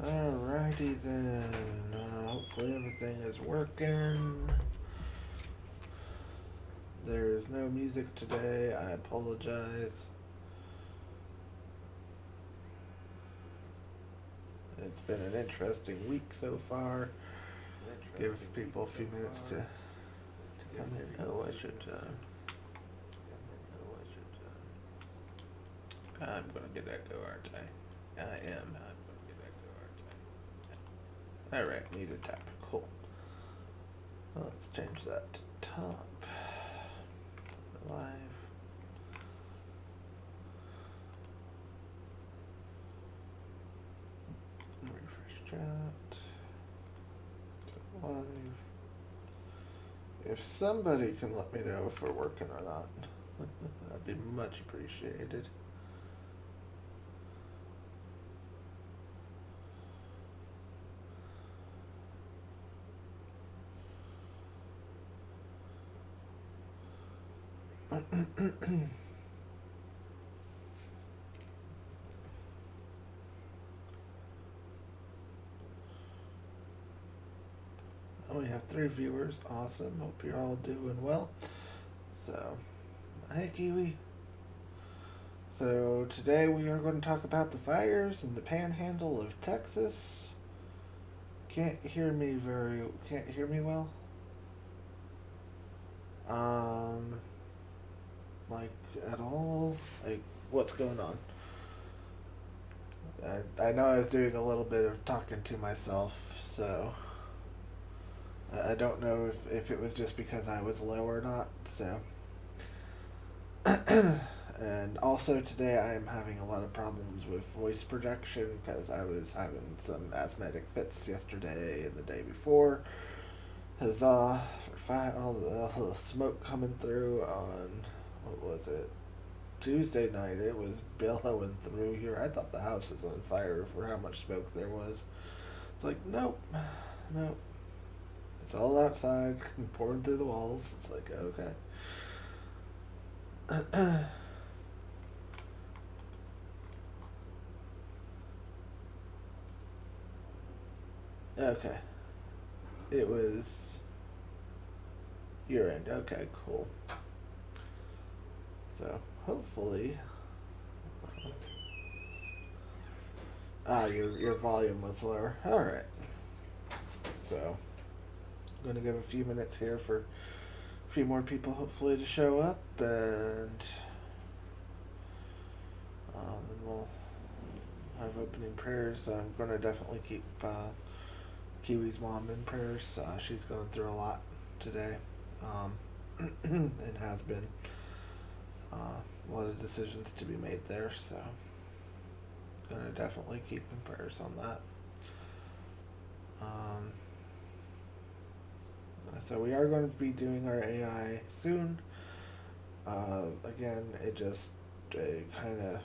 Alrighty then. Hopefully everything is working. There is no music today. I apologize. It's been an interesting week so far. Give people a few minutes to come in. Oh, I should. I'm gonna get echo, aren't I? I am. Alright, need a tap. Cool. Well, let's change that to top. Live. Refresh chat. Live. If somebody can let me know if we're working or not, that'd be much appreciated. We have 3 viewers. Awesome. Hope you're all doing well. So, hey Kiwi. So today we are going to talk about the fires in the panhandle of Texas. Can't hear me well? Like at all? Like what's going on? I know I was doing a little bit of talking to myself, so I don't know if it was just because I was low or not, so. And also today I am having a lot of problems with voice projection because I was having some asthmatic fits yesterday and the day before. Huzzah for all the smoke coming through on, what was it, Tuesday night. It was billowing through here. I thought the house was on fire for how much smoke there was. It's like, nope. It's all outside, pouring through the walls. It's like, okay. Okay. It was your end. Okay, cool. So, hopefully... your volume was lower. Alright. So... I'm going to give a few minutes here for a few more people hopefully to show up, and then we'll have opening prayers. I'm going to definitely keep Kiwi's mom in prayers. She's going through a lot today, and has been a lot of decisions to be made there, so I'm going to definitely keep in prayers on that. So we are going to be doing our AI soon. Again, it just kind of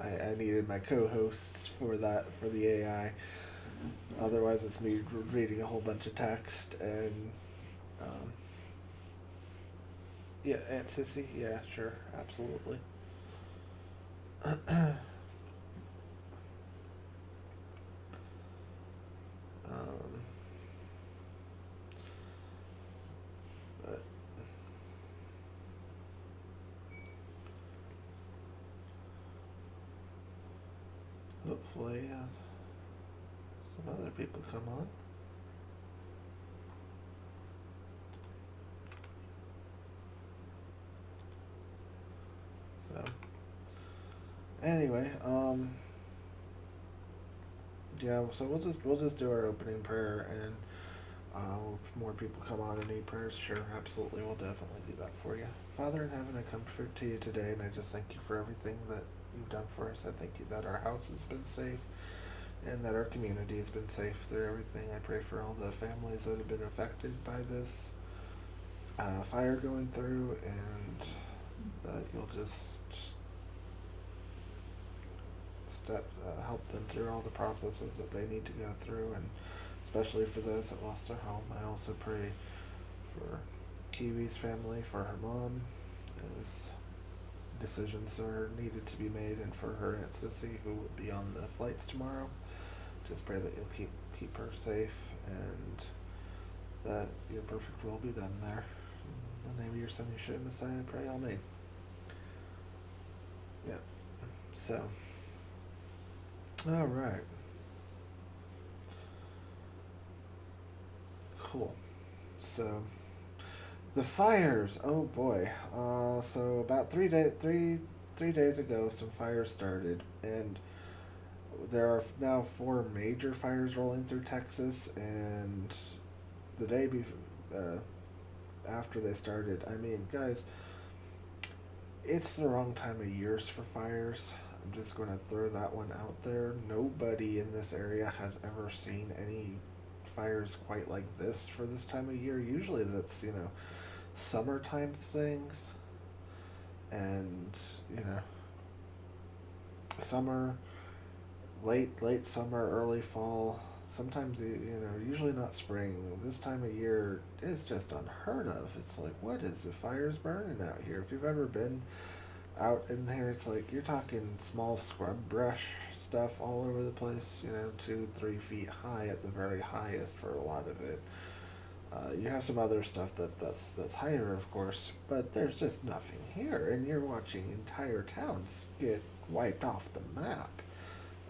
I needed my co-hosts for that, for the AI. Otherwise, it's me reading a whole bunch of text and yeah, Aunt Sissy, yeah, sure, absolutely. But hopefully some other people come on. So anyway, yeah, so we'll just do our opening prayer, and if more people come on and need prayers, sure, absolutely, we'll definitely do that for you. Father in heaven, I come to you today, and I just thank you for everything that you've done for us. I thank you that our house has been safe, and that our community has been safe through everything. I pray for all the families that have been affected by this fire going through, and that you'll just help them through all the processes that they need to go through, and especially for those that lost their home. I also pray for Kiwi's family, for her mom, as decisions are needed to be made, and for her Aunt Sissy, who will be on the flights tomorrow. just pray that you'll keep her safe, and that your perfect will be done there. In the name of your Son, Yeshua Messiah, I pray, amen. Yeah. So, all right. Cool. So, the fires. Oh boy. So about 3 days ago, some fires started, and there are now 4 major fires rolling through Texas, and the day after they started, I mean, guys, it's the wrong time of years for fires. I'm just going to throw that one out there. Nobody in this area has ever seen any fires quite like this for this time of year. Usually that's, summertime things, and, summer, late summer, early fall. Sometimes, usually not spring. This time of year is just unheard of. It's like, what is the fires burning out here? If you've ever been out in here, it's like you're talking small scrub brush stuff all over the place, 2-3 feet high at the very highest for a lot of it. You have some other stuff that's higher, of course, but there's just nothing here, and you're watching entire towns get wiped off the map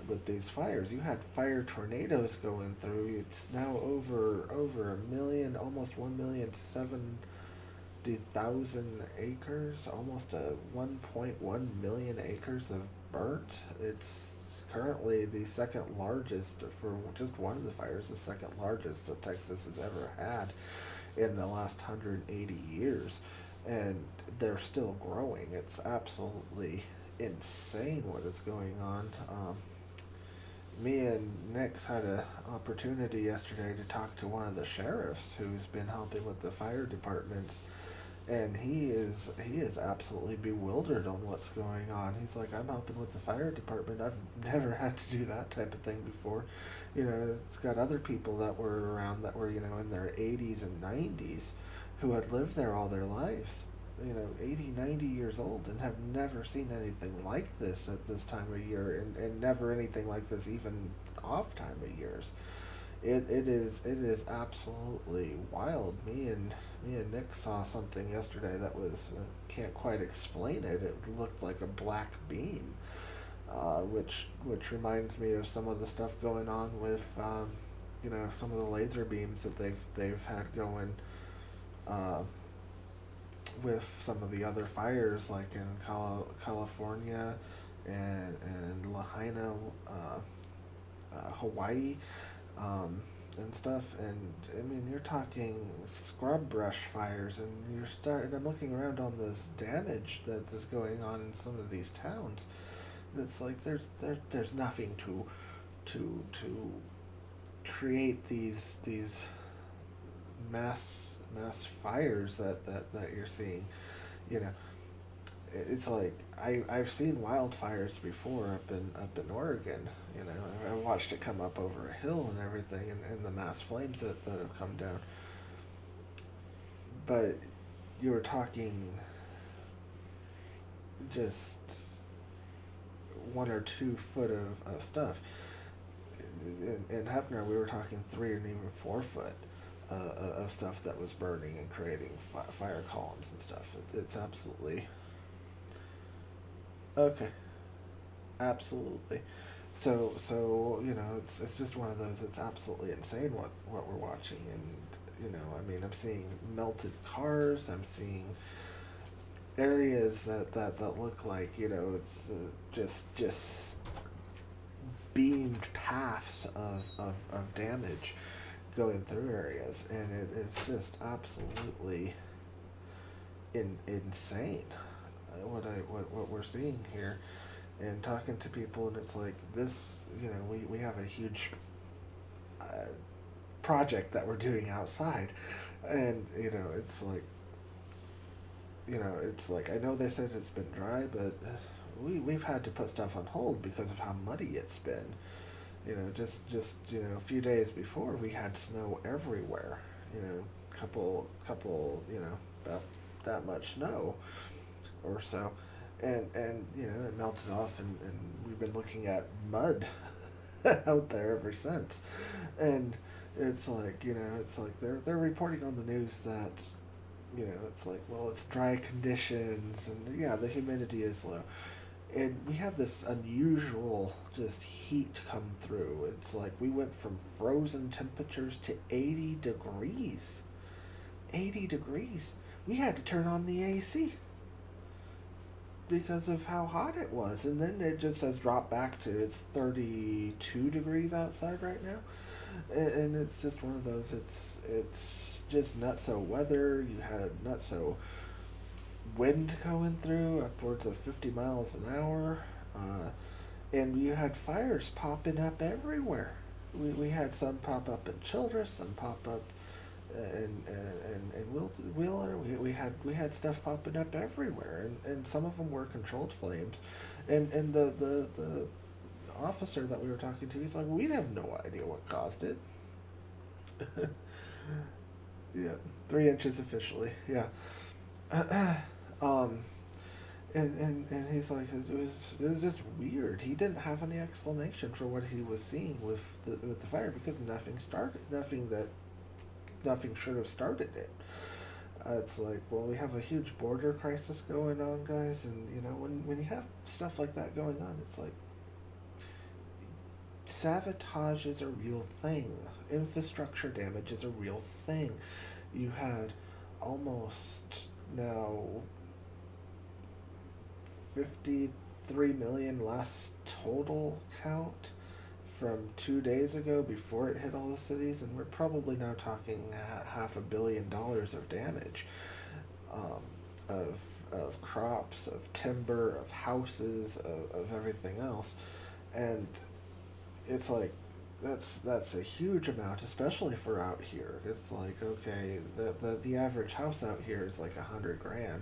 with these fires. You had fire tornadoes going through. It's now over a million, almost 1,070,000 acres, almost a 1.1 million acres of burnt. It's currently the second largest, for just one of the fires, the second largest that Texas has ever had in the last 180 years, and they're still growing. It's absolutely insane what is going on. Me and Nick's had an opportunity yesterday to talk to one of the sheriffs who's been helping with the fire departments, and he is absolutely bewildered on what's going on. He's like, I'm helping with the fire department. I've never had to do that type of thing before. It's got other people that were around that were, in their 80s and 90s who had lived there all their lives. 80, 90 years old, and have never seen anything like this at this time of year, and never anything like this even off time of years. It is absolutely wild. Me and Nick saw something yesterday that was, can't quite explain it. It looked like a black beam, which reminds me of some of the stuff going on with some of the laser beams that they've had going. With some of the other fires, like in California and Lahaina, Hawaii, and stuff. And I mean, you're talking scrub brush fires, and I'm looking around on this damage that is going on in some of these towns, and it's like there's nothing to create these mass fires that you're seeing. It's like I've seen wildfires before up in Oregon. I watched it come up over a hill and everything, and the mass flames that have come down. But you were talking just 1 or 2 foot of stuff. In Hepner, we were talking 3 and even 4 foot of stuff that was burning and creating fire columns and stuff. It's absolutely okay. Absolutely. So it's just one of those. It's absolutely insane what we're watching, and I mean, I'm seeing melted cars. I'm seeing areas that look like it's just beamed paths of damage going through areas, and it is just absolutely insane what we're seeing here, and talking to people, and it's like this. We have a huge project that we're doing outside, and it's like I know they said it's been dry, but we've had to put stuff on hold because of how muddy it's been. Just a few days before, we had snow everywhere. Couple about that much snow or so, and it melted off, and we've been looking at mud out there ever since. And it's like, it's like they're reporting on the news that, it's like, well, it's dry conditions, and yeah, the humidity is low. And we had this unusual just heat come through. It's like we went from frozen temperatures to 80 degrees. 80 degrees. We had to turn on the AC because of how hot it was. And then it just has dropped back to it's 32 degrees outside right now. And it's just one of those, it's just nutso weather. You had nutso wind going through upwards of 50 miles an hour. And you had fires popping up everywhere. We had some pop up in Childress, some pop up in Wheeler. We had stuff popping up everywhere, and some of them were controlled flames. And the officer that we were talking to, he's like, we have no idea what caused it. Yeah, 3 inches officially. Yeah. um, and he's like, it was just weird. He didn't have any explanation for what he was seeing with the fire, because nothing should have started it. It's like, well, we have a huge border crisis going on, guys, and when you have stuff like that going on, it's like sabotage is a real thing. Infrastructure damage is a real thing. You had almost now 53 million last total count from 2 days ago before it hit all the cities, and we're probably now talking $500 million of damage, of crops, of timber, of houses, of everything else. And it's like, that's a huge amount, especially for out here. It's like, okay, the average house out here is like $100,000.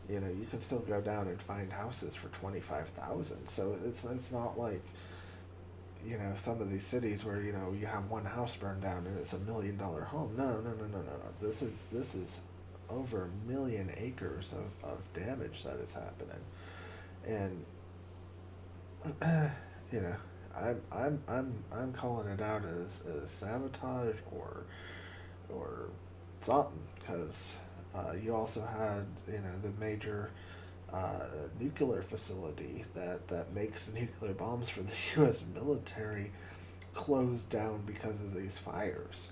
You can still go down and find houses for 25,000. So it's not like, some of these cities where you have one house burned down and it's $1 million home. No. This is over 1 million acres of damage that is happening, and I'm calling it out as sabotage or something, because you also had the major nuclear facility that makes nuclear bombs for the U.S. military closed down because of these fires.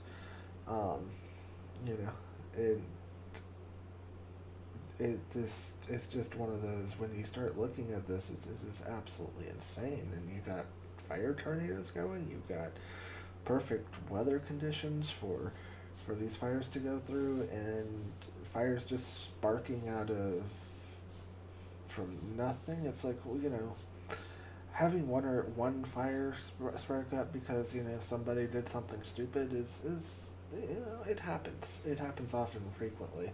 Um, you know, it it's just one of those, when you start looking at this, it's absolutely insane. And you got fire tornadoes going. You've got perfect weather conditions for these fires to go through, and fires just sparking out of from nothing. It's like, well, having one fire spark up because somebody did something stupid is it happens. It happens often and frequently.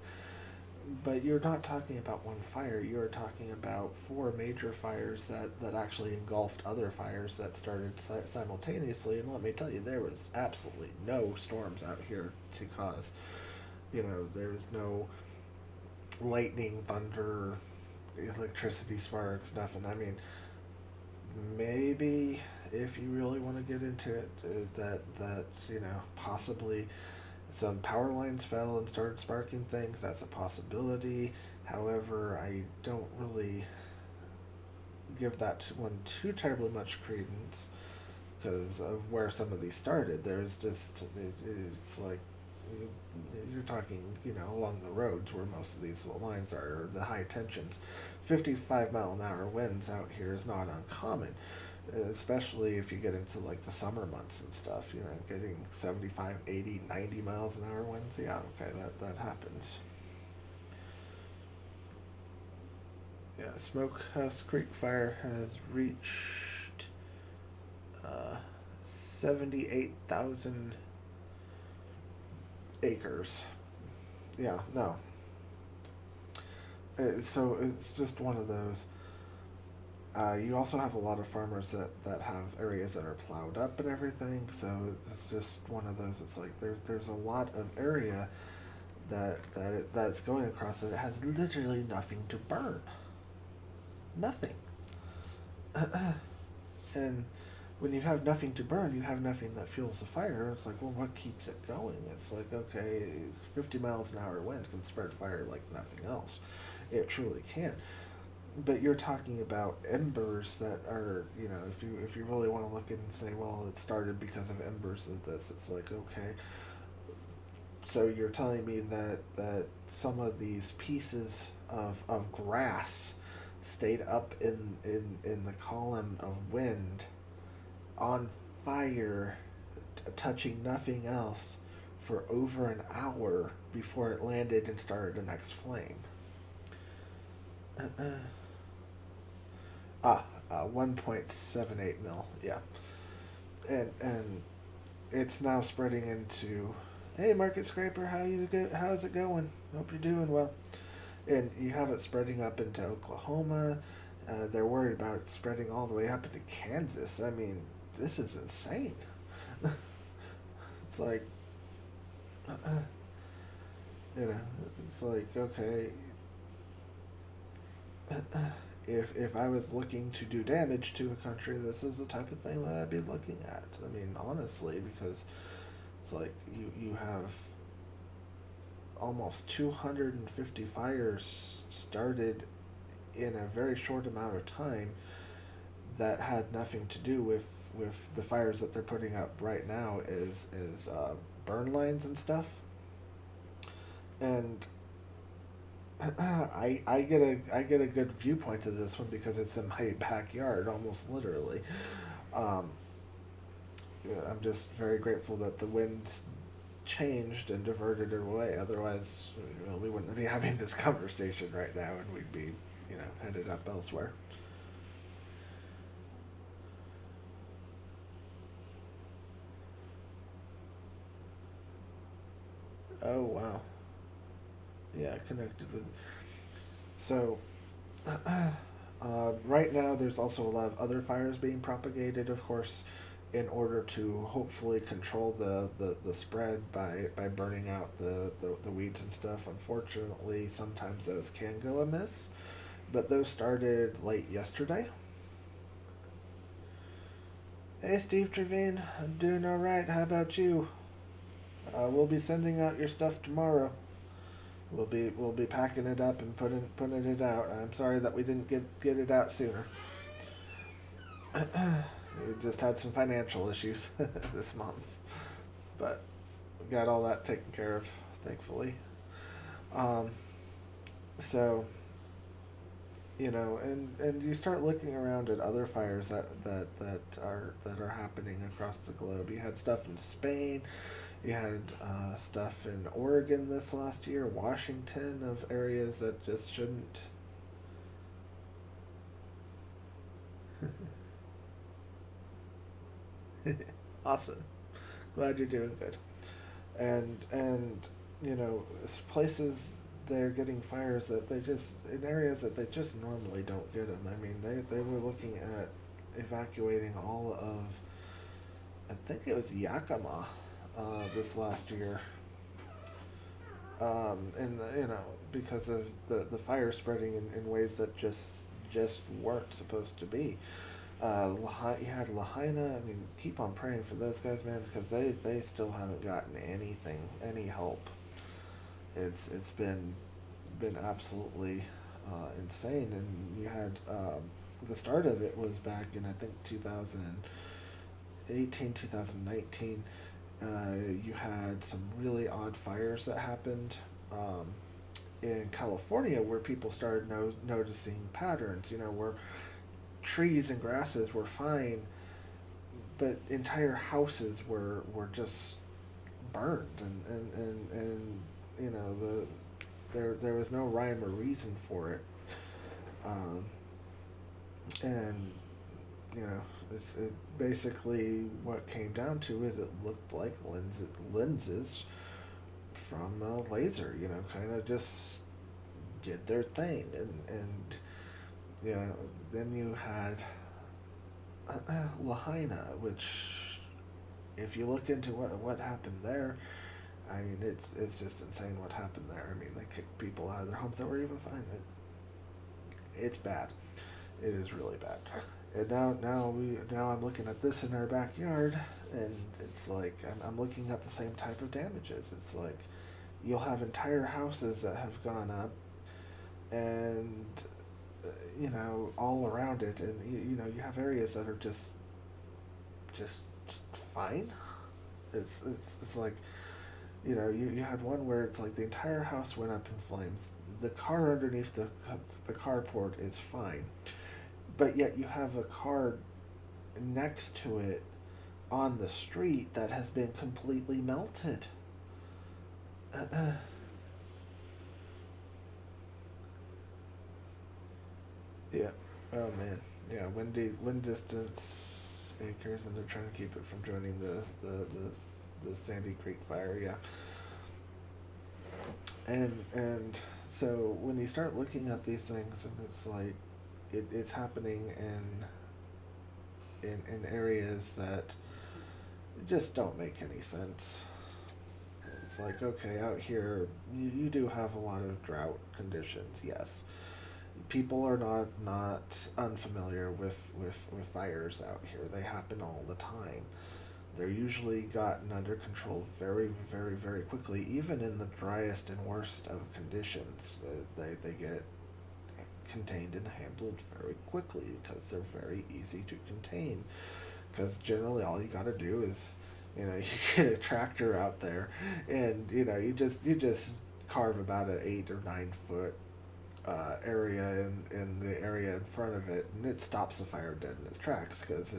But you're not talking about one fire. You're talking about 4 major fires that actually engulfed other fires that started simultaneously. And let me tell you, there was absolutely no storms out here to cause. There's no lightning, thunder, electricity sparks, nothing. I mean, maybe if you really want to get into it, that possibly some power lines fell and started sparking things. That's a possibility. However, I don't really give that one too terribly much credence because of where some of these started. There's just, it's like, you're talking, along the roads where most of these lines are, the high tensions. 55-mile-an-hour winds out here is not uncommon, especially if you get into like the summer months and stuff. Getting 75, 80, 90 miles an hour winds. Yeah, okay, that happens. Yeah, Smokehouse Creek fire has reached 78,000 acres. Yeah, no. So it's just one of those. You also have a lot of farmers that have areas that are plowed up and everything. So it's just one of those. It's like there's a lot of area that's going across that it has literally nothing to burn. Nothing. And when you have nothing to burn, you have nothing that fuels the fire. It's like, well, what keeps it going? It's like, okay, 50 miles an hour wind can spread fire like nothing else. It truly can. But you're talking about embers that are, if you really want to look at it and say, well, it started because of embers of this, it's like, okay, so you're telling me that some of these pieces of grass stayed up in the column of wind on fire, touching nothing else for over an hour before it landed and started the next flame. 1.78 mil, yeah. And it's now spreading into, hey, Market Scraper, how's it going? Hope you're doing well. And you have it spreading up into Oklahoma. They're worried about it spreading all the way up into Kansas. I mean, this is insane. It's like, it's like, okay, if I was looking to do damage to a country, this is the type of thing that I'd be looking at. I mean, honestly, because it's like you have almost 250 fires started in a very short amount of time that had nothing to do with the fires that they're putting up right now is burn lines and stuff. And I get a good viewpoint of this one because it's in my backyard, almost literally. Um, I'm just very grateful that the winds changed and diverted it away. Otherwise, we wouldn't be having this conversation right now, and we'd be, headed up elsewhere. Oh wow, yeah, connected with. So, right now, there's also a lot of other fires being propagated, of course, in order to hopefully control the spread by burning out the weeds and stuff. Unfortunately, sometimes those can go amiss, but those started late yesterday. Hey, Steve Trevine, I'm doing all right. How about you? We'll be sending out your stuff tomorrow. We'll be packing it up and putting it out. I'm sorry that we didn't get it out sooner. We just had some financial issues this month, but we got all that taken care of, thankfully. Um, so, and you start looking around at other fires that are happening across the globe. You had stuff in Spain. You had stuff in Oregon this last year, Washington, of areas that just shouldn't. Awesome. Glad you're doing good. And places they're getting fires that they just in areas that they just normally don't get them. I mean, they were looking at evacuating all of, I think it was Yakima, this last year. And because of the fire spreading in ways that just weren't supposed to be. You had Lahaina. I mean, keep on praying for those guys, man, because they still haven't gotten any help. It's been absolutely insane. And you had the start of it was back in, I think, 2018, 2019. You had some really odd fires that happened in California where people started noticing patterns. Where trees and grasses were fine, but entire houses were just burned, and there was no rhyme or reason for it, um, and it basically what came down to is it looked like lenses from a laser, kind of just did their thing, and then you had Lahaina, which, if you look into what happened there, I mean, it's just insane what happened there. I mean, they kicked people out of their homes that were even fine. It's bad. It is really bad. And now I'm looking at this in our backyard, and it's like I'm looking at the same type of damages. It's like you'll have entire houses that have gone up, and all around it, and you have areas that are just fine. It's like you had one where it's like the entire house went up in flames. The car underneath the carport is fine, but yet you have a car next to it on the street that has been completely melted. Yeah. Oh man. Yeah. Wind distance acres, and they're trying to keep it from joining the Sandy Creek fire. Yeah. And so when you start looking at these things, and it's like it's happening in areas that just don't make any sense. It's like, okay, out here you do have a lot of drought conditions, yes. People are not unfamiliar with fires out here. They happen all the time. They're usually gotten under control very, very, very quickly, even in the driest and worst of conditions. They get contained and handled very quickly because they're very easy to contain. Because generally all you got to do is, you get a tractor out there, and you just carve about an 8 or 9 foot area in the area in front of it, and it stops the fire dead in its tracks because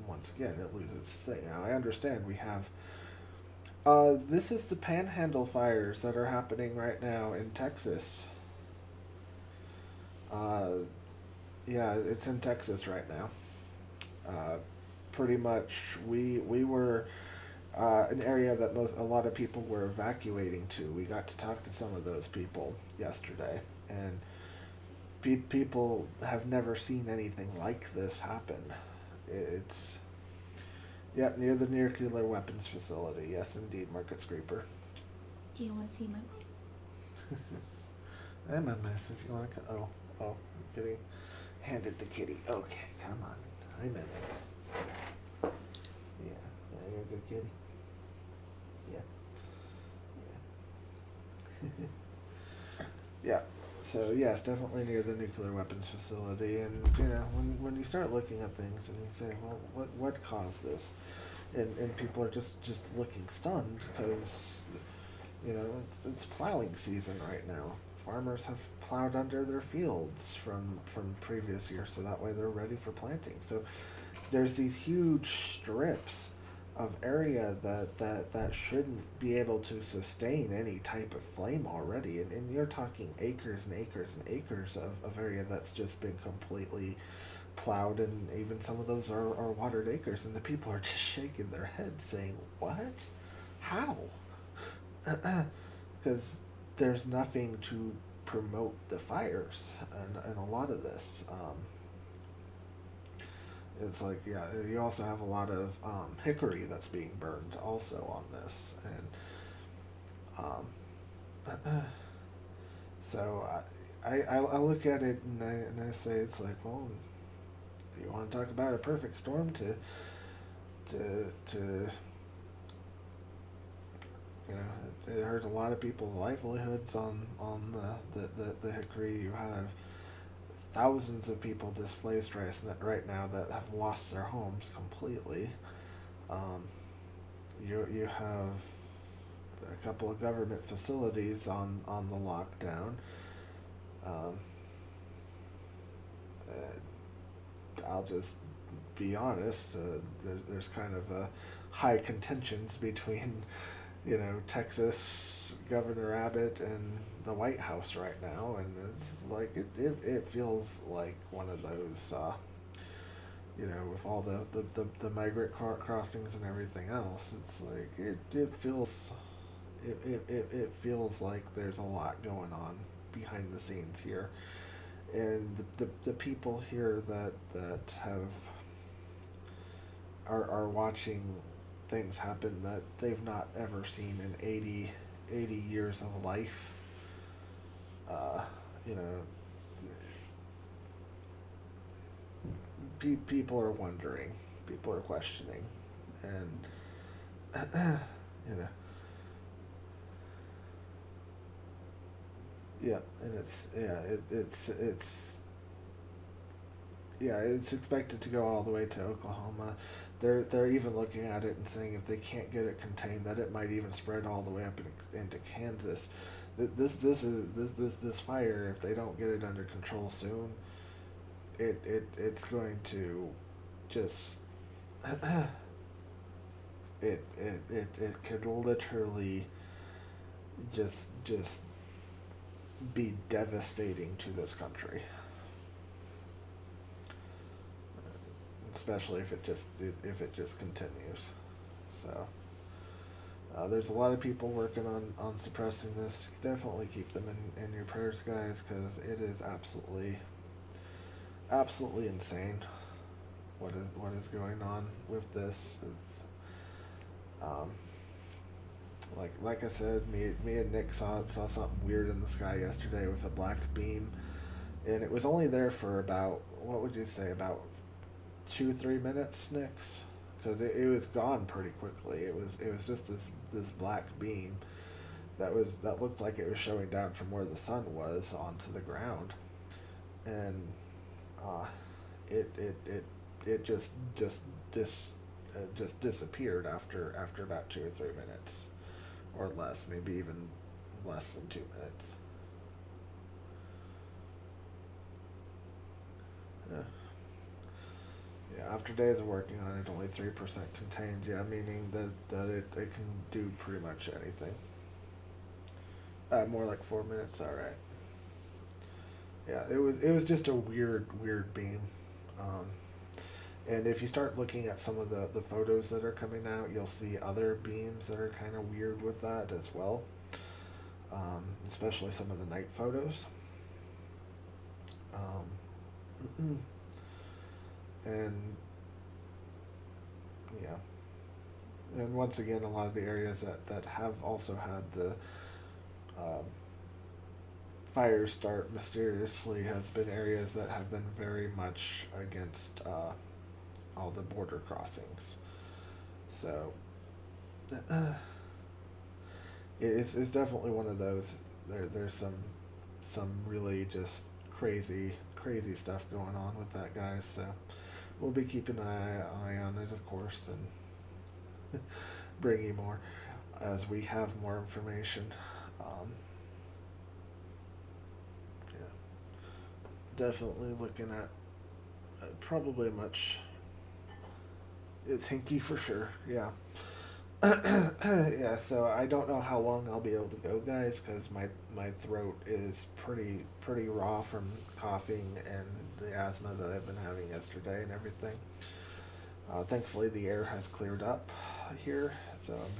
once again it loses thing. Now I understand we have this is the panhandle fires that are happening right now in Texas. uh, yeah, it's in Texas right now. uh, Pretty much we were an area that a lot of people were evacuating to. We got to talk to some of those people yesterday, and people have never seen anything like this happen. It's near the nuclear weapons facility. Yes, indeed, Market Screeper. Do you want to see my mom? I'm a mess. If you want to, oh, kitty, hand it to Kitty. Okay, come on. I'm a mess. Yeah, you're a good kitty. Yeah, yeah. Yeah. So yes, definitely near the nuclear weapons facility, and when you start looking at things and you say, well, what caused this, and people are just looking stunned because it's plowing season right now. Farmers have plowed under their fields from previous years, so that way they're ready for planting. So there's these huge strips of area that shouldn't be able to sustain any type of flame already, and you're talking acres and acres and acres of area that's just been completely plowed, and even some of those are watered acres, and the people are just shaking their heads saying, what? How? Because there's nothing to promote the fires, and a lot of this it's like, yeah, you also have a lot of hickory that's being burned also on this, and so I look at it, and I say, it's like, well, you want to talk about a perfect storm to it hurt a lot of people's livelihoods on the hickory. You have thousands of people displaced right now that have lost their homes completely. You have a couple of government facilities on the lockdown. Um, I'll just be honest. There's kind of high contentions between Texas Governor Abbott and the White House right now, and it's like it feels like one of those, with all the migrant crossings and everything else. It's like it feels like there's a lot going on behind the scenes here, and the people here that are watching things happen that they've not ever seen in 80 years of life. Uh, you know, people are wondering, people are questioning, and you know, yeah, and it's expected to go all the way to Oklahoma. They're even looking at it and saying if they can't get it contained, that it might even spread all the way up into Kansas. This fire, if they don't get it under control soon, it's going to just it could literally just be devastating to this country, especially if it just continues. So there's a lot of people working on suppressing this. Definitely keep them in your prayers, guys, because it is absolutely insane what is going on with this. It's like I said, me and Nick saw something weird in the sky yesterday with a black beam, and it was only there for about, what would you say, about 2-3 minutes, Nick's, because it was gone pretty quickly. It was just this black beam that looked like it was showing down from where the sun was onto the ground, and it just disappeared after about 2 or 3 minutes, or less, maybe even less than 2 minutes. Yeah. Yeah, after days of working on it, only 3% contained. Yeah, meaning that it can do pretty much anything. More like 4 minutes. All right. Yeah, it was just a weird beam. And if you start looking at some of the photos that are coming out, you'll see other beams that are kind of weird with that as well. Especially some of the night photos. And yeah, and once again, a lot of the areas that have also had the fires start mysteriously has been areas that have been very much against all the border crossings. So it's definitely one of those. There's some really just crazy stuff going on with that, guys. So we'll be keeping an eye on it, of course, and bring you more as we have more information. Yeah, definitely looking at probably much. It's hinky for sure. Yeah. Yeah, so I don't know how long I'll be able to go, guys, because my throat is pretty raw from coughing and the asthma that I've been having yesterday and everything. Thankfully, the air has cleared up here, so I'm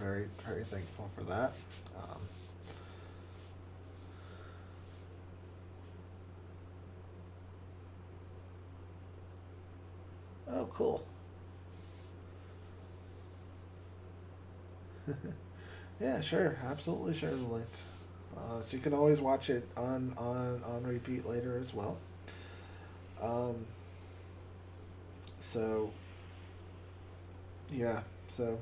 very thankful for that. Oh, cool. Yeah, sure, absolutely share the link. You can always watch it on repeat later as well. Um, so yeah, so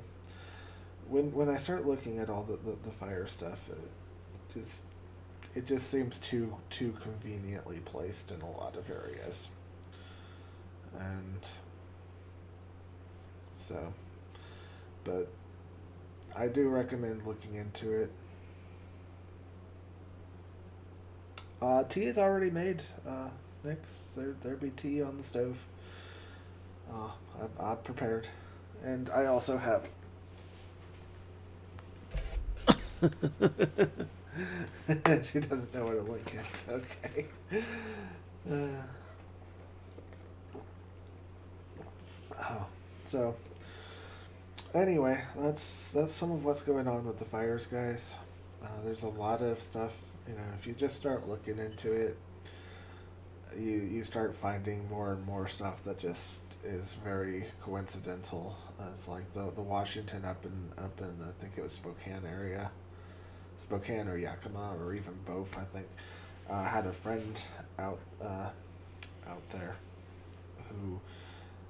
when I start looking at all the fire stuff, it just seems too conveniently placed in a lot of areas, and so, but I do recommend looking into it. Tea is already made. Next, there be tea on the stove. I've prepared, and I also have. She doesn't know what a link is. Okay. Oh, so anyway, that's some of what's going on with the fires, guys. There's a lot of stuff. If you just start looking into it, you start finding more and more stuff that just is very coincidental. It's like the Washington up in I think it was Spokane or Yakima, or even both. I think I had a friend out there who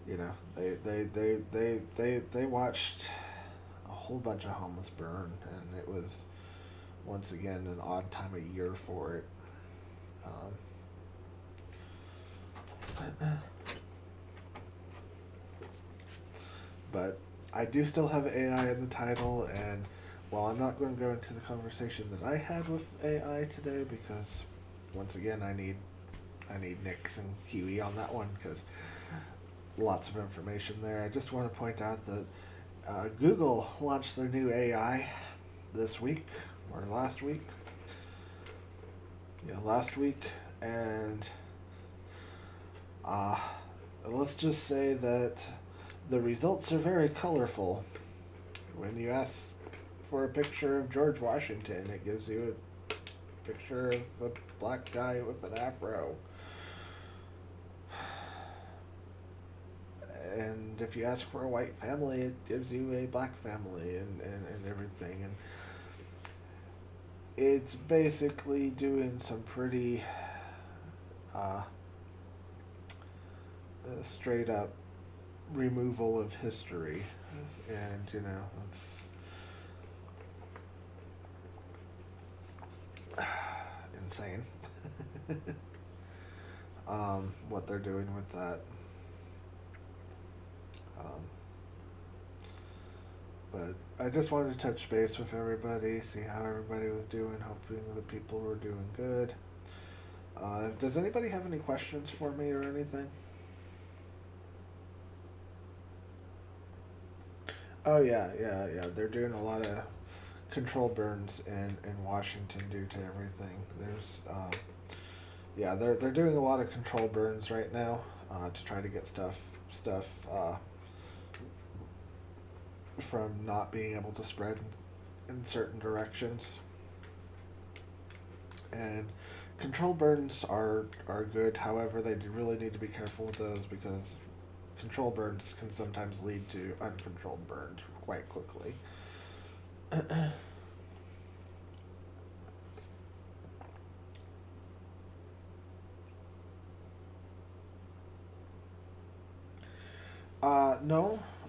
you know, they watched a whole bunch of homes burn, and it was once again an odd time of year for it. But I do still have AI in the title, and while I'm not going to go into the conversation that I had with AI today, because once again I need Nix and Kiwi on that one because lots of information there. I just want to point out that Google launched their new AI this week or last week. Yeah, last week, and uh, let's just say that the results are very colorful. When you ask for a picture of George Washington, it gives you a picture of a black guy with an afro. And if you ask for a white family, it gives you a black family and everything. And it's basically doing some pretty straight up removal of history. And, you know, that's insane. What they're doing with that. But I just wanted to touch base with everybody, see how everybody was doing, hoping the people were doing good. Does anybody have any questions for me or anything? Oh yeah. They're doing a lot of control burns in Washington due to everything. They're doing a lot of control burns right now to try to get stuff from not being able to spread in certain directions. And control burns are good. However, they really need to be careful with those because control burns can sometimes lead to uncontrolled burns quite quickly.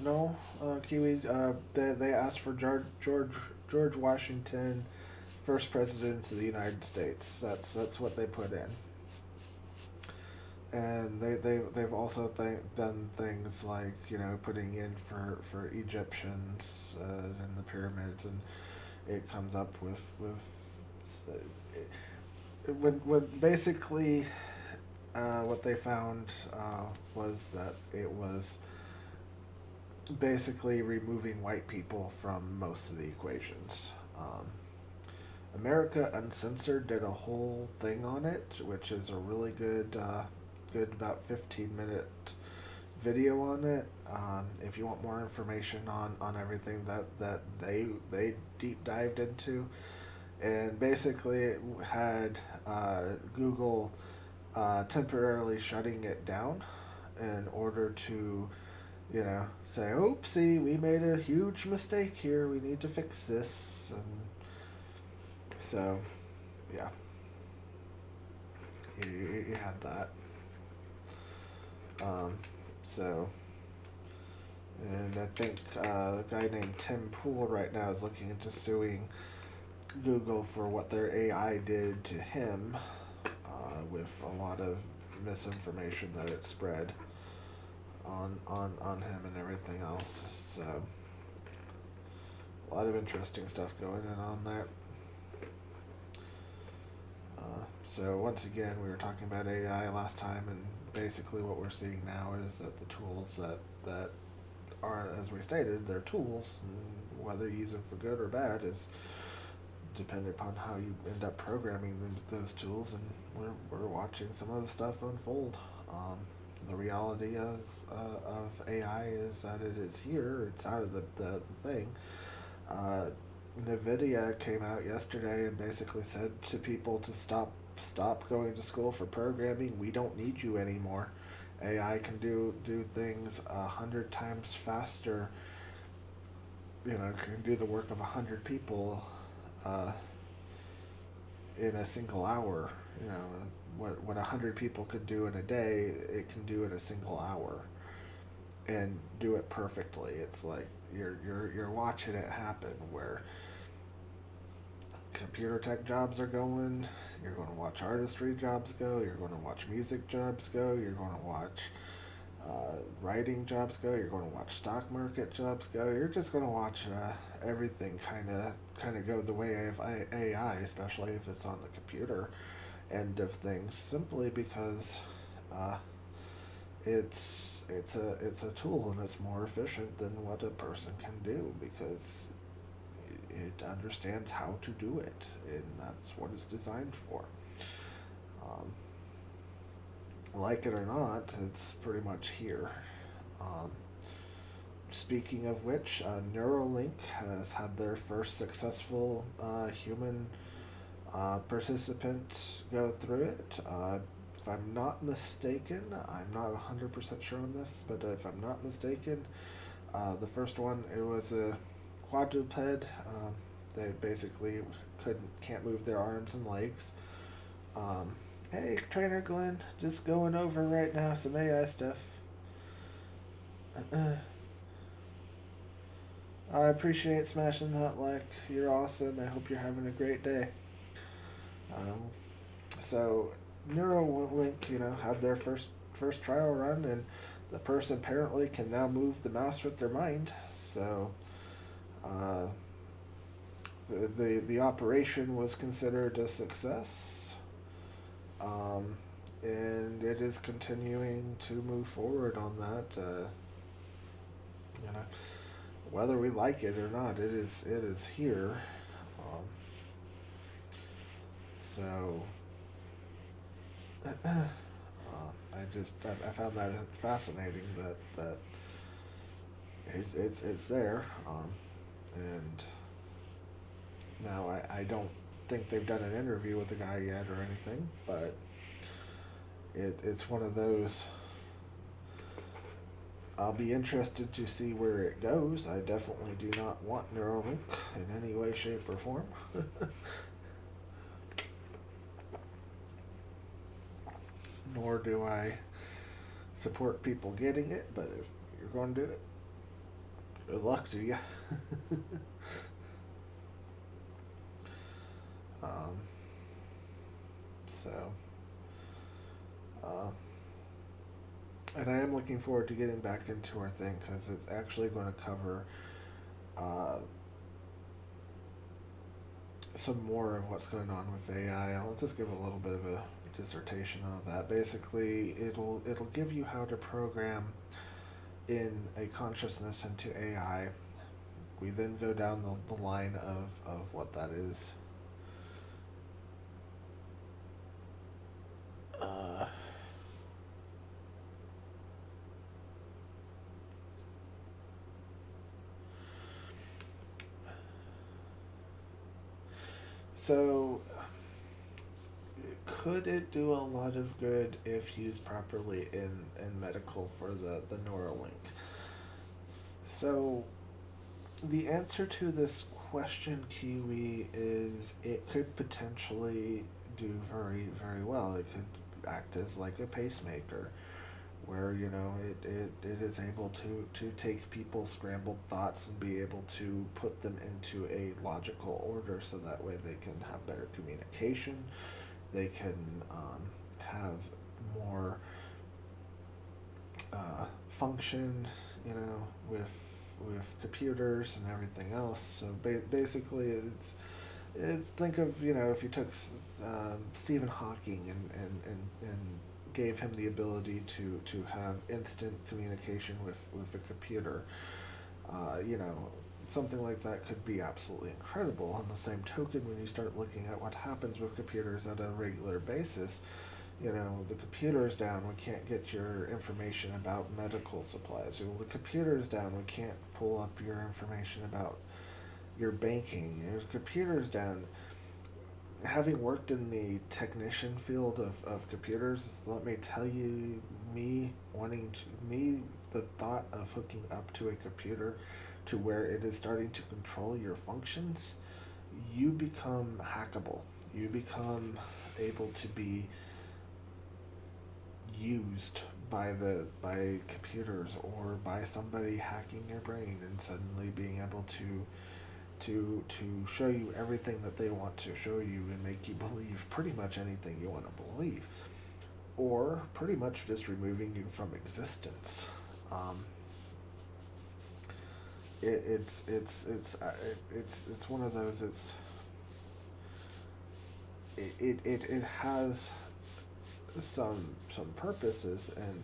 No, Kiwi. They asked for George Washington, first president of the United States. That's what they put in. And they've also done things like, you know, putting in for Egyptians and the pyramids, and it comes up with when basically what they found was that it was basically removing white people from most of the equations. America Uncensored did a whole thing on it, which is a really good about 15-minute video on it. If you want more information on everything that they deep dived into, and basically it had Google temporarily shutting it down in order to, you know, say, oopsie, we made a huge mistake here, we need to fix this. And so, yeah, you had that. So, and I think a guy named Tim Pool right now is looking into suing Google for what their AI did to him with a lot of misinformation that it spread on him and everything else. So, a lot of interesting stuff going on there. So once again, we were talking about AI last time, and basically what we're seeing now is that the tools that are, as we stated, they're tools, and whether you use them for good or bad is dependent upon how you end up programming those tools, and we're watching some of the stuff unfold. The reality of AI is that it is here, it's out of the thing. NVIDIA came out yesterday and basically said to people to stop going to school for programming. We don't need you anymore. AI can do things 100 times faster. You know, can do the work of 100 people in a single hour. You know, what 100 people could do in a day, it can do in a single hour. and do it perfectly. It's like you're watching it happen where computer tech jobs are going. You're going to watch artistry jobs go. You're going to watch music jobs go. You're going to watch writing jobs go. You're going to watch stock market jobs go. You're just going to watch everything kind of go the way of AI, especially if it's on the computer end of things, simply because uh, it's a tool and it's more efficient than what a person can do because it understands how to do it, and that's what it's designed for. Um, like it or not, it's pretty much here. Um, Speaking of which, Neuralink has had their first successful human participant go through it. If I'm not mistaken, I'm not 100% sure on this, but if I'm not mistaken, the first one, it was a quadruped. They basically can't move their arms and legs. Um, hey, Trainer Glenn, just going over right now some AI stuff. I appreciate smashing that like. You're awesome. I hope you're having a great day. Um, so Neuralink, had their first trial run, and the person apparently can now move the mouse with their mind. So uh, the operation was considered a success, um, and it is continuing to move forward on that. You know, whether we like it or not, it is here. Um, so I found that fascinating that it's there, and now I don't think they've done an interview with the guy yet or anything, but it's one of those. I'll be interested to see where it goes. I definitely do not want Neuralink in any way, shape, or form. Nor do I support people getting it, but if you're going to do it, good luck to you. um, so, uh, and I am looking forward to getting back into our thing because it's actually going to cover uh, some more of what's going on with AI. I'll just give a little bit of a dissertation on that. Basically, it'll give you how to program in a consciousness into AI. We then go down the line of what that is. Uh, so, could it do a lot of good if used properly in medical for the Neuralink? So, the answer to this question, Kiwi, is it could potentially do very, very well. It could act as like a pacemaker, where it is able to take people's scrambled thoughts and be able to put them into a logical order, so that way they can have better communication. They can have more function, with computers and everything else. So basically, it's think of if you took Stephen Hawking and gave him the ability to have instant communication with a computer. Something like that could be absolutely incredible. On the same token, when you start looking at what happens with computers at a regular basis, the computer's down, we can't get your information about medical supplies. The computer's down, we can't pull up your information about your banking. Your computer's down. Having worked in the technician field of computers, let me tell you, the thought of hooking up to a computer to where it is starting to control your functions, you become hackable. You become able to be used by computers or by somebody hacking your brain and suddenly being able to show you everything that they want to show you and make you believe pretty much anything you want to believe, or pretty much just removing you from existence. Um, it's one of those. It has some purposes, and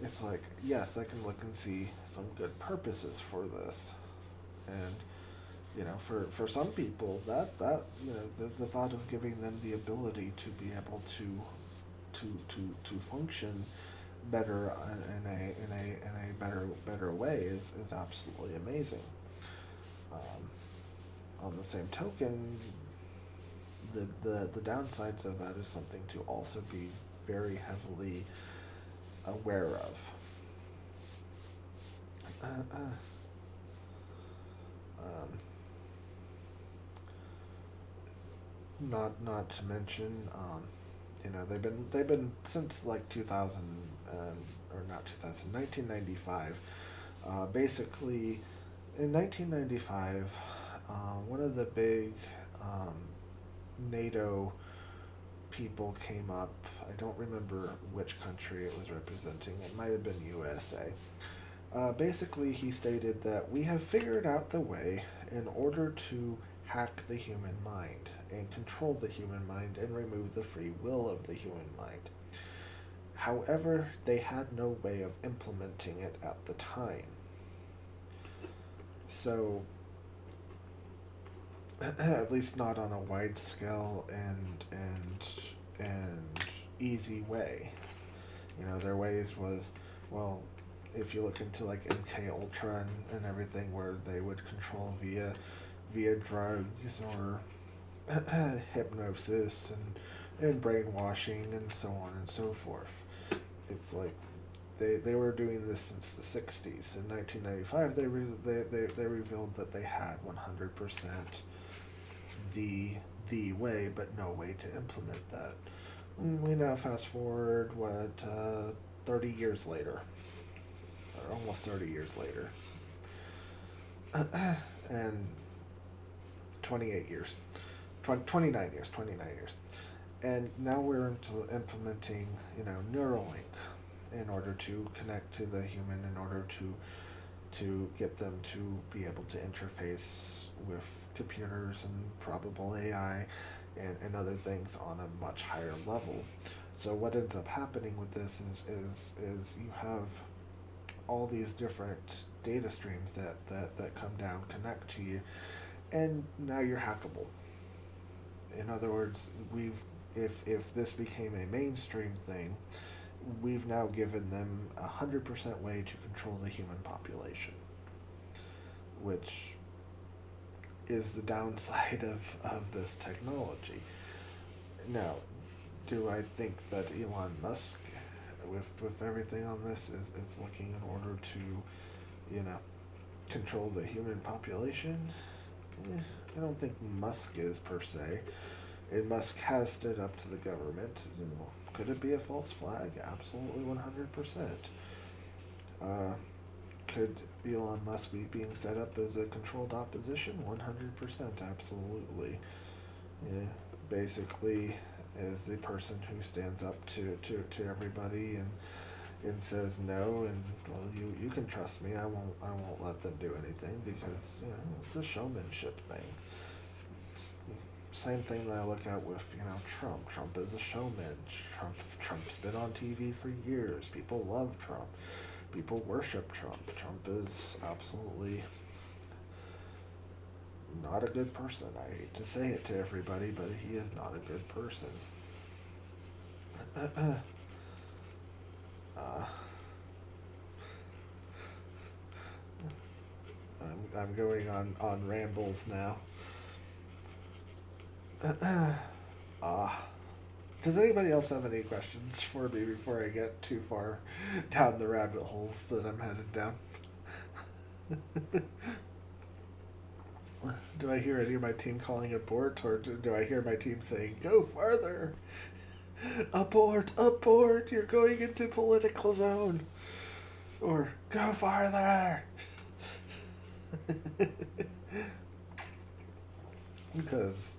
it's like, yes, I can look and see some good purposes for this. And for some people, the thought of giving them the ability to be able to function better in a better way is absolutely amazing. On the same token, the downsides of that is something to also be very heavily aware of. Uh, uh, um, not to mention, they've been since like 2000, or not 2000, 1995. Basically, in 1995, one of the big um, NATO people came up. I don't remember which country it was representing. It might have been USA. Basically, he stated that we have figured out the way in order to hack the human mind and control the human mind and remove the free will of the human mind. However, they had no way of implementing it at the time. So, at least not on a wide scale and easy way. Their ways was, well, if you look into like MK Ultra and everything, where they would control via drugs or hypnosis and brainwashing and so on and so forth. It's like they were doing this since the 60s. In 1995, they revealed that they had 100% the way, but no way to implement that. We now fast forward 30 years later, or almost 30 years later, and 28 years, 29 years, and now we're into implementing, Neuralink, in order to connect to the human, in order to get them to be able to interface with computers and probable AI and other things on a much higher level. So what ends up happening with this is you have all these different data streams that come down, connect to you, and now you're hackable. In other words, if this became a mainstream thing, we've now given them 100% way to control the human population, which is the downside of this technology. Now, do I think that Elon Musk, with everything on this, is looking in order to, control the human population? I don't think Musk is, per se. And Musk has stood up to the government. Could it be a false flag? Absolutely, 100%. Could Elon Musk be being set up as a controlled opposition? 100%, absolutely. Yeah, basically, as the person who stands up to everybody and says no, and well, you can trust me. I won't let them do anything, because it's a showmanship thing. Same thing that I look at with Trump. Trump is a showman. Trump's been on TV for years. People love Trump. People worship Trump. Trump is absolutely not a good person. I hate to say it to everybody, but he is not a good person. I'm going on rambles now. Does anybody else have any questions for me before I get too far down the rabbit holes that I'm headed down? Do I hear any of my team calling abort, or do I hear my team saying, go farther? Abort, abort, you're going into political zone. Or go farther. Because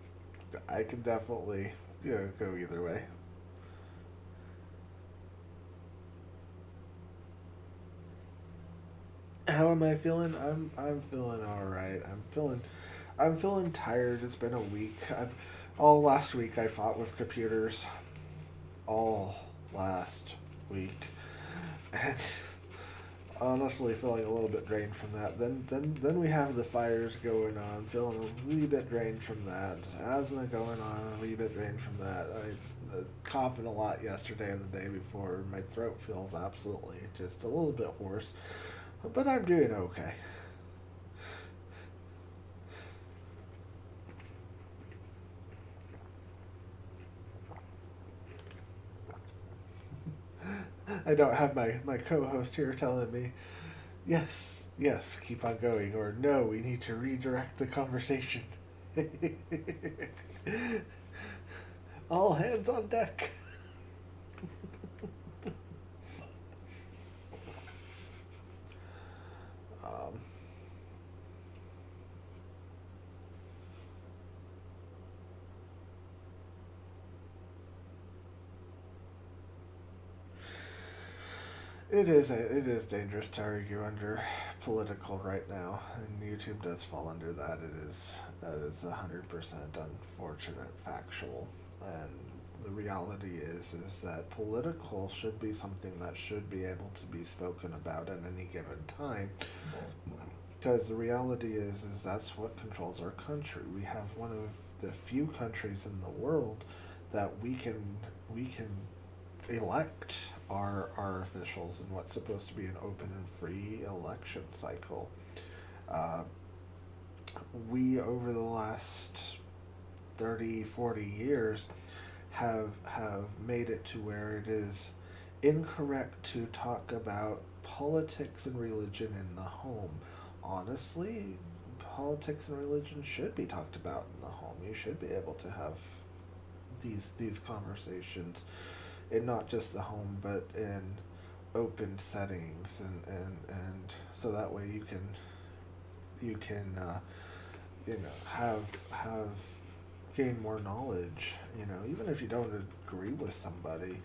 I can definitely go either way. How am I feeling? I'm feeling all right. I'm feeling tired. It's been a week. All last week I fought with computers. All last week, and honestly feeling a little bit drained from that. Then we have the fires going on. Feeling a wee bit drained from that. Asthma going on. A wee bit drained from that. I coughing a lot yesterday and the day before. My throat feels absolutely just a little bit hoarse, but I'm doing okay. I don't have my co-host here telling me, yes, yes, keep on going, or no, we need to redirect the conversation. All hands on deck. Um, it is dangerous to argue under political right now, and YouTube does fall under that. That is 100% unfortunate, factual, and the reality is that political should be something that should be able to be spoken about at any given time, because the reality is that's what controls our country. We have one of the few countries in the world that we can elect our officials in what's supposed to be an open and free election cycle. Uh, we over the last 30, 40 years have made it to where it is incorrect to talk about politics and religion in the home. Honestly, politics and religion should be talked about in the home. You should be able to have these conversations in not just the home but in open settings, and so that way you can have gain more knowledge, even if you don't agree with somebody.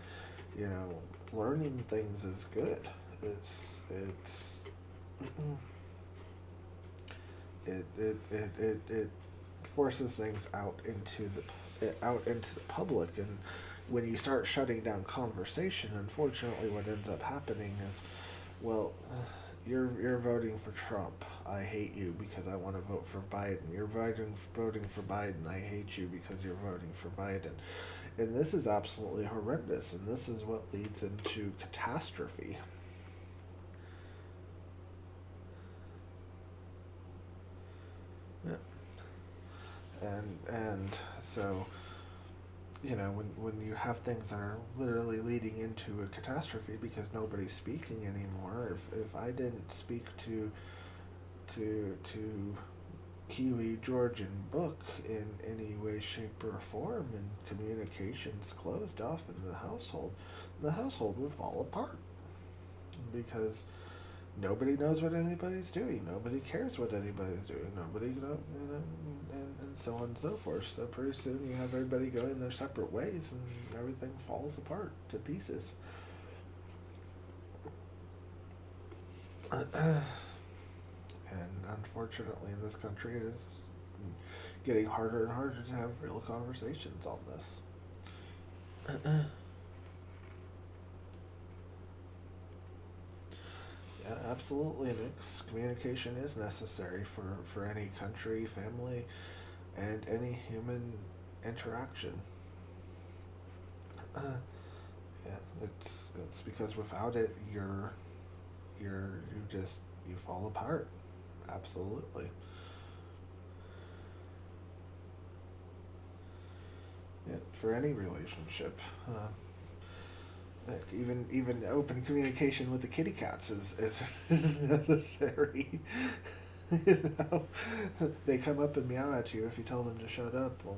you know Learning things is good. It's it forces things out into the public. And when you start shutting down conversation, unfortunately what ends up happening is, well, you're voting for Trump. I hate you because I want to vote for Biden. You're voting for Biden. I hate you because you're voting for Biden. And this is absolutely horrendous, and this is what leads into catastrophe. Yeah. And so, when you have things that are literally leading into a catastrophe because nobody's speaking anymore. If I didn't speak to Kiwi, George, and Book in any way, shape, or form, and communications closed off in the household would fall apart because nobody knows what anybody's doing. Nobody cares what anybody's doing. Nobody, and so on and so forth. So pretty soon you have everybody going their separate ways, and everything falls apart to pieces. And unfortunately, in this country, it is getting harder and harder to have real conversations on this. Yeah, absolutely, Nix. Communication is necessary for any country, family, and any human interaction. Yeah, it's because without it, you fall apart. Absolutely. Yeah, for any relationship. Like even open communication with the kitty cats is necessary. you know, they come up and meow at you if you tell them to shut up. Well,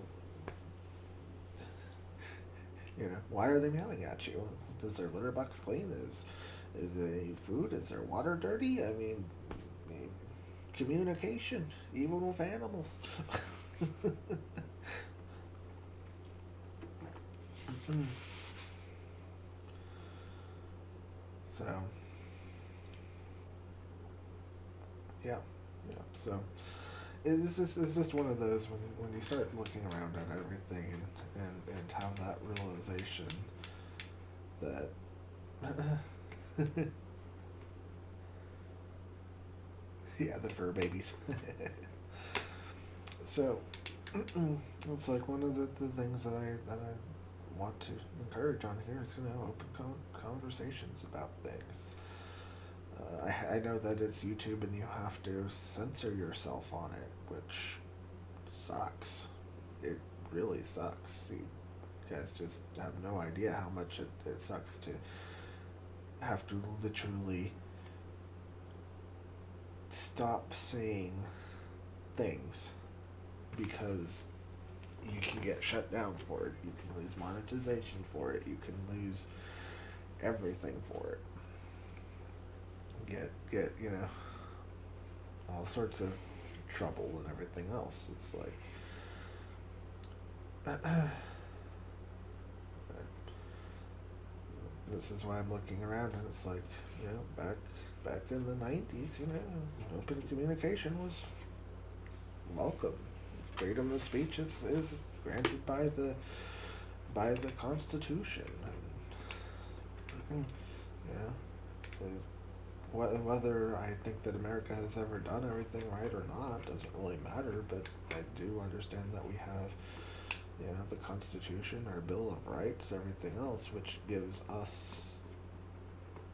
Why are they meowing at you? Does their litter box clean? Is there food? Is their water dirty? I mean, communication, even with animals. So, yeah, yeah. So it's just one of those when you start looking around at everything and have that realization that yeah, the fur babies. So it's like one of the things that I want to encourage on here is open conversations about things. I know that it's YouTube and you have to censor yourself on it, which sucks. It really sucks. You guys just have no idea how much it sucks to have to literally stop saying things because you can get shut down for it. You can lose monetization for it. You can lose everything for it. Get all sorts of trouble and everything else. It's like this is why I'm looking around and it's like, back in the 90s, open communication was welcome. Freedom of speech is granted by the Constitution. And, whether I think that America has ever done everything right or not doesn't really matter, but I do understand that we have, the Constitution, our Bill of Rights, everything else, which gives us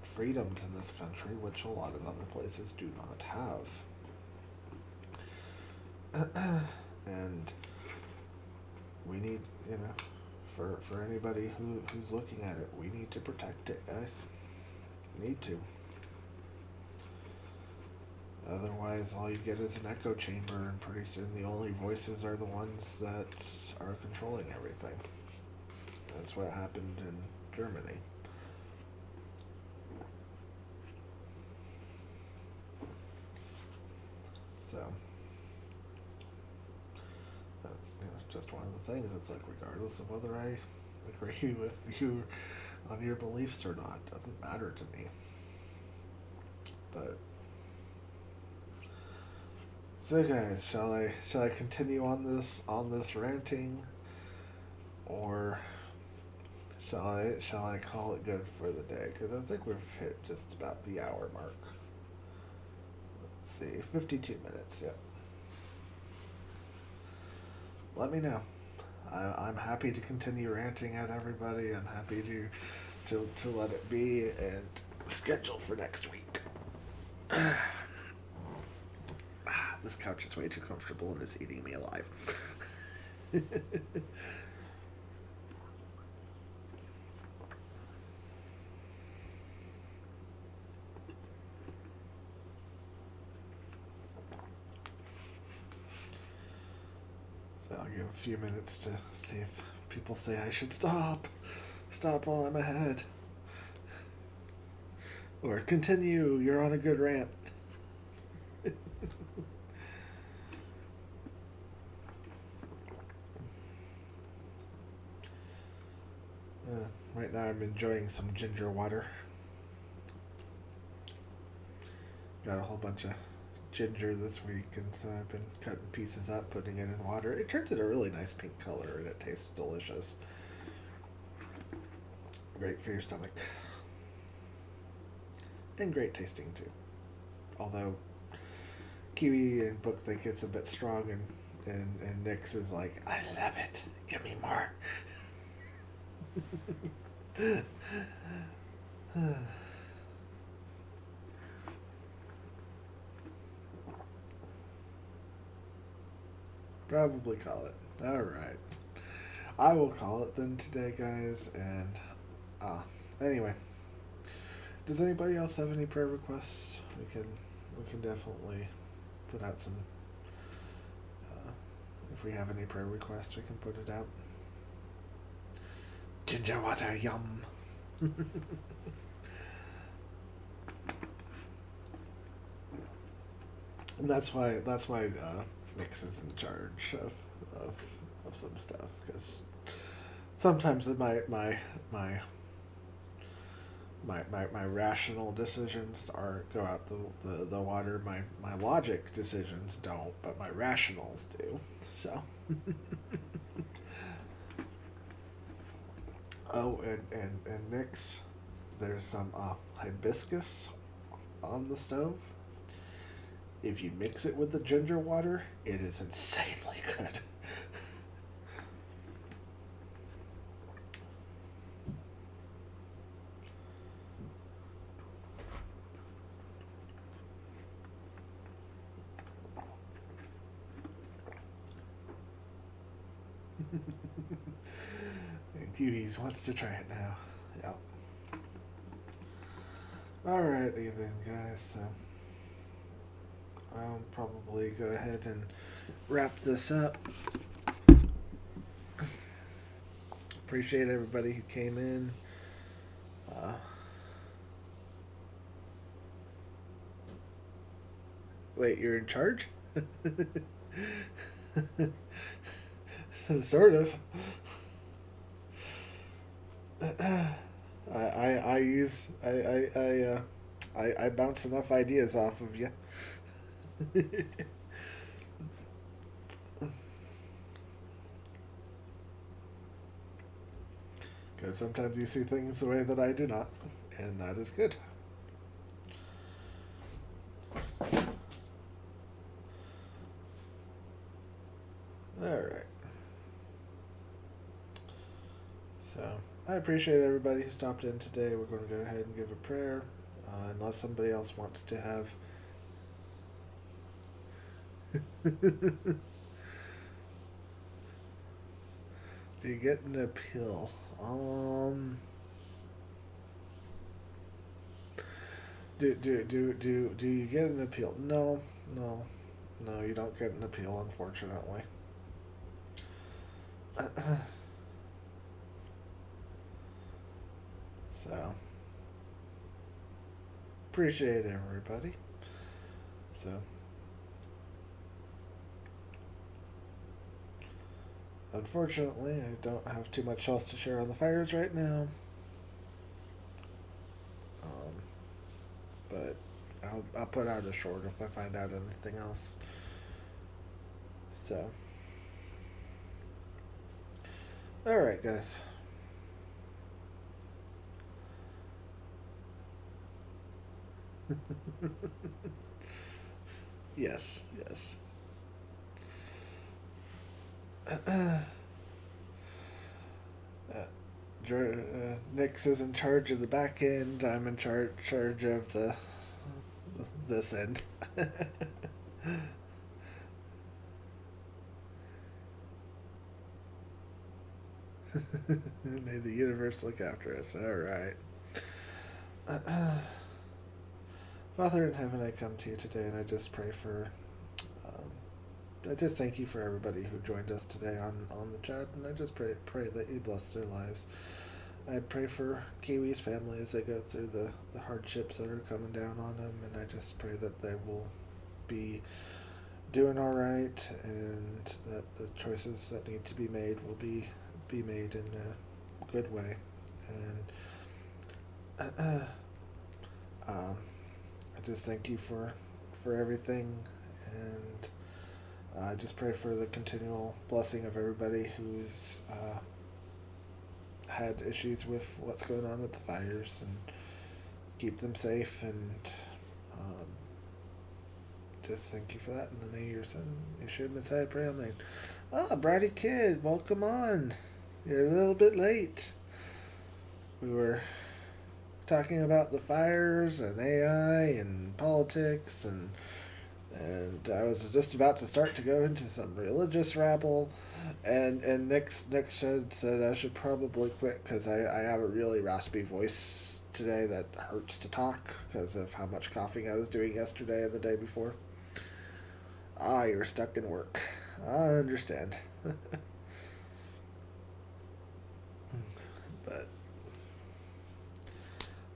freedoms in this country, which a lot of other places do not have. And we need, for anybody who's looking at it, we need to protect it, guys. We need to. Otherwise, all you get is an echo chamber, and pretty soon the only voices are the ones that are controlling everything. That's what happened in Germany. So, that's just one of the things. It's like, regardless of whether I agree with you on your beliefs or not, doesn't matter to me. But so, guys, shall I continue on this ranting, or shall I call it good for the day? Because I think we've hit just about the hour mark. Let's see, 52 minutes. Yep. Let me know. I'm happy to continue ranting at everybody. I'm happy to let it be and schedule for next week. This couch is way too comfortable and is eating me alive. So I'll give a few minutes to see if people say I should stop while I'm ahead. Or continue, you're on a good rant. Right now I'm enjoying some ginger water. Got a whole bunch of ginger this week, and so I've been cutting pieces up, putting it in water. It turns out a really nice pink color, and it tastes delicious. Great for your stomach. And great tasting, too. Although Kiwi and Book think it's a bit strong, and Nyx is like, I love it. Give me more. Probably call it. Alright. I will call it then today, guys, and anyway. Does anybody else have any prayer requests? We can definitely put out some if we have any prayer requests, we can put it out. Ginger water, yum. And that's why Nix is in charge of, of some stuff, because sometimes my rational decisions go out the water. My logic decisions don't, but my rationals do. So. Oh, and Nix, there's some hibiscus on the stove. If you mix it with the ginger water, it is insanely good. And Cuties wants to try it now. Yep. Alrighty then, guys. So I'll probably go ahead and wrap this up. Appreciate everybody who came in. Wait, you're in charge? Sort of. I bounce enough ideas off of you. Because sometimes you see things the way that I do not, and that is good. Alright. So, I appreciate everybody who stopped in today. We're going to go ahead and give a prayer, unless somebody else wants to have... Do you get an appeal? Do you get an appeal? No, you don't get an appeal, unfortunately. So, appreciate everybody. So, unfortunately, I don't have too much else to share on the fires right now. But I'll put out a short if I find out anything else. So, alright, guys. Yes. Nix is in charge of the back end. I'm in charge of this end. May the universe look after us. Alright. Father in heaven, I come to you today and I just pray for... I just thank you for everybody who joined us today on the chat, and I just pray that you bless their lives. I pray for Kiwi's family as they go through the hardships that are coming down on them, and I just pray that they will be doing all right, and that the choices that need to be made will be made in a good way. And I just thank you for everything, and I just pray for the continual blessing of everybody who's had issues with what's going on with the fires, and keep them safe, and just thank you for that. In the name of your son, Yeshua Messiah, pray, amen. Brady Kid, welcome on. You're a little bit late. We were talking about the fires and AI and politics, and I was just about to start to go into some religious rabble, and Nick said I should probably quit because I have a really raspy voice today that hurts to talk because of how much coughing I was doing yesterday and the day before. You're stuck in work. I understand.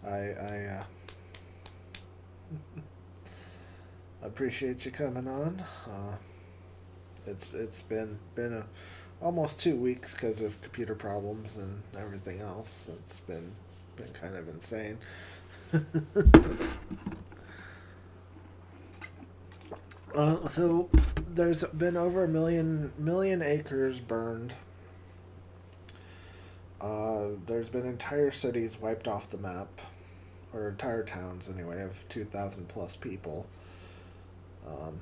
I appreciate you coming on. It's been almost 2 weeks because of computer problems and everything else. It's been kind of insane. So there's been over a million acres burned. There's been entire cities wiped off the map, or entire towns anyway, of 2,000 plus people. Um,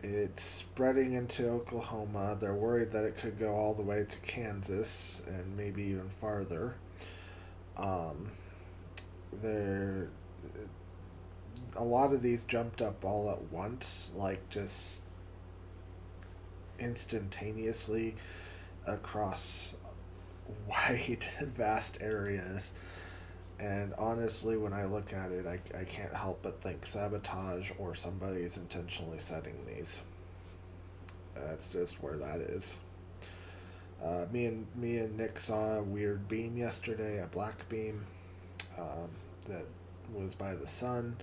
it's spreading into Oklahoma. They're worried that it could go all the way to Kansas and maybe even farther. Um, there, a lot of these jumped up all at once, like just instantaneously across wide, vast areas. And honestly, when I look at it, I can't help but think sabotage or somebody is intentionally setting these. That's just where that is. Me and Nick saw a weird beam yesterday, a black beam that was by the sun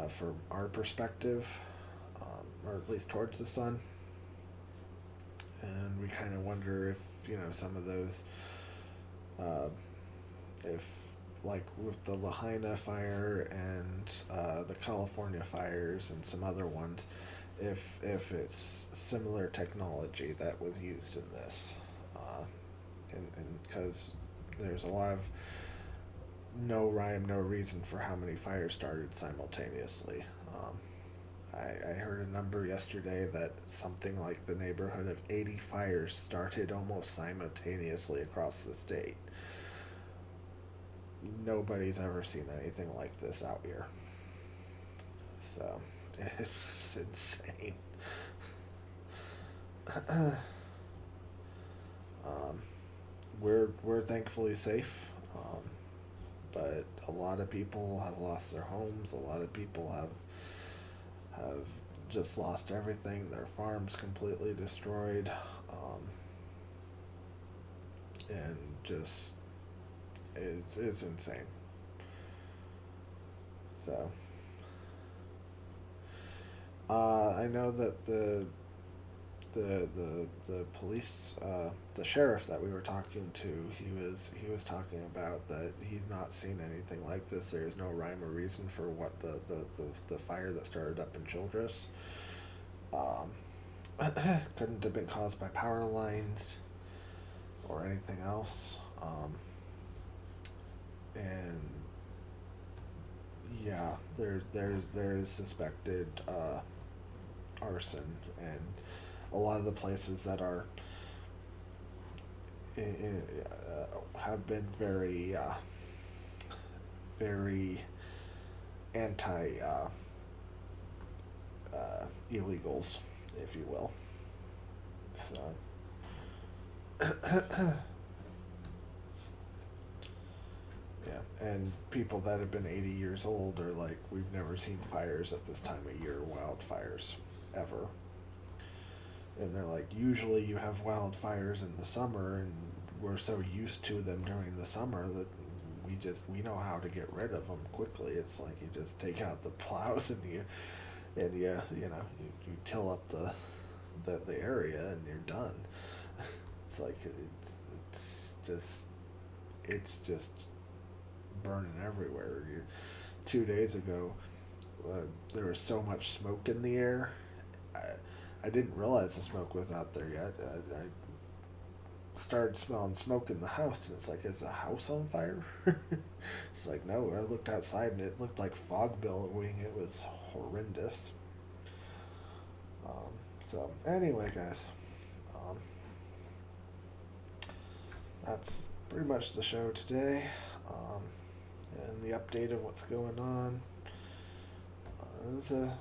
from our perspective, or at least towards the sun. And we kind of wonder if some of those, if like with the Lahaina fire and the California fires and some other ones, if it's similar technology that was used in this, and because there's a lot of no rhyme, no reason for how many fires started simultaneously. I heard a number yesterday that something like the neighborhood of 80 fires started almost simultaneously across the state. Nobody's ever seen anything like this out here. So, it's insane. We're thankfully safe, but a lot of people have lost their homes. A lot of people have just lost everything. Their farms completely destroyed, and just it's insane. So I know that the police, the sheriff that we were talking to, he was talking about that he's not seen anything like this. There is no rhyme or reason for what the fire that started up in Childress. Couldn't have been caused by power lines or anything else. And yeah, there's suspected arson, and a lot of the places that are have been very anti illegals, if you will. So yeah, and people that have been 80 years old are like, we've never seen fires at this time of year, wildfires, ever. And they're like, usually you have wildfires in the summer, and we're so used to them during the summer that we know how to get rid of them quickly. It's like you just take out the plows and you till up the area and you're done. It's like it's just burning everywhere. 2 days ago, there was so much smoke in the air. I didn't realize the smoke was out there yet. I started smelling smoke in the house, and it's like, is the house on fire? It's like, no. I looked outside, and it looked like fog billowing. It was horrendous. So anyway, guys, that's pretty much the show today, and the update of what's going on. It was a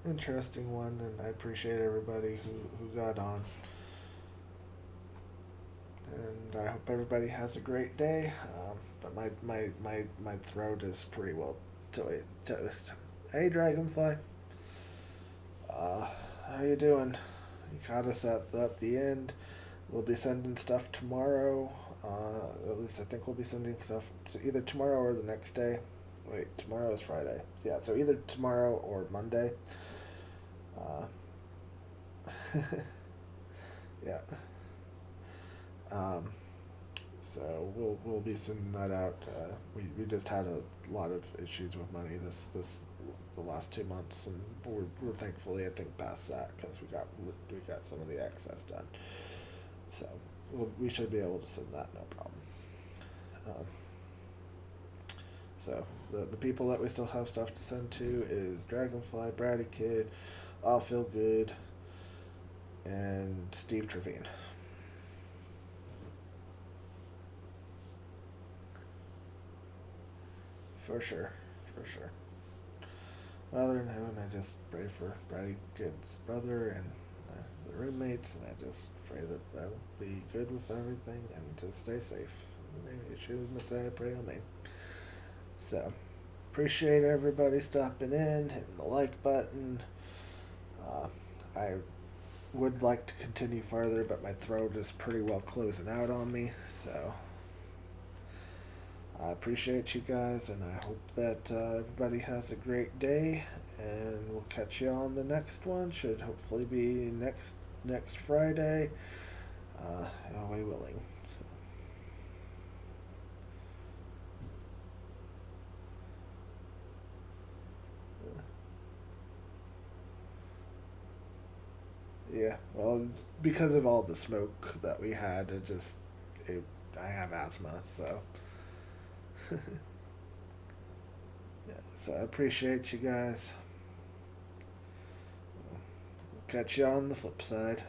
interesting one, and I appreciate everybody who got on. And I hope everybody has a great day. But my throat is pretty well toast. Hey, Dragonfly. How you doing? You caught us at the end. We'll be sending stuff tomorrow. At least I think we'll be sending stuff to either tomorrow or the next day. Wait, tomorrow is Friday. Yeah, so either tomorrow or Monday. Yeah. Um, so we'll be sending that out. We just had a lot of issues with money this the last 2 months, and we're thankfully I think past that because we got some of the excess done. So we should be able to send that no problem. Um, so the people that we still have stuff to send to is Dragonfly, Bratty Kid, I'll Feel Good, and Steve Trevine. For sure. Other than heaven, I just pray for Bratty Kid's brother and the roommates, and I just pray that they'll be good with everything and just stay safe. In the name of Yeshua, Messiah, I pray, amen. So, appreciate everybody stopping in, hitting the like button. I would like to continue further, but my throat is pretty well closing out on me, so I appreciate you guys, and I hope that everybody has a great day, and we'll catch you on the next one. Should hopefully be next Friday, Yahweh willing. So. Yeah, well, it's because of all the smoke that we had, I have asthma, so. Yeah, so I appreciate you guys. Catch you on the flip side.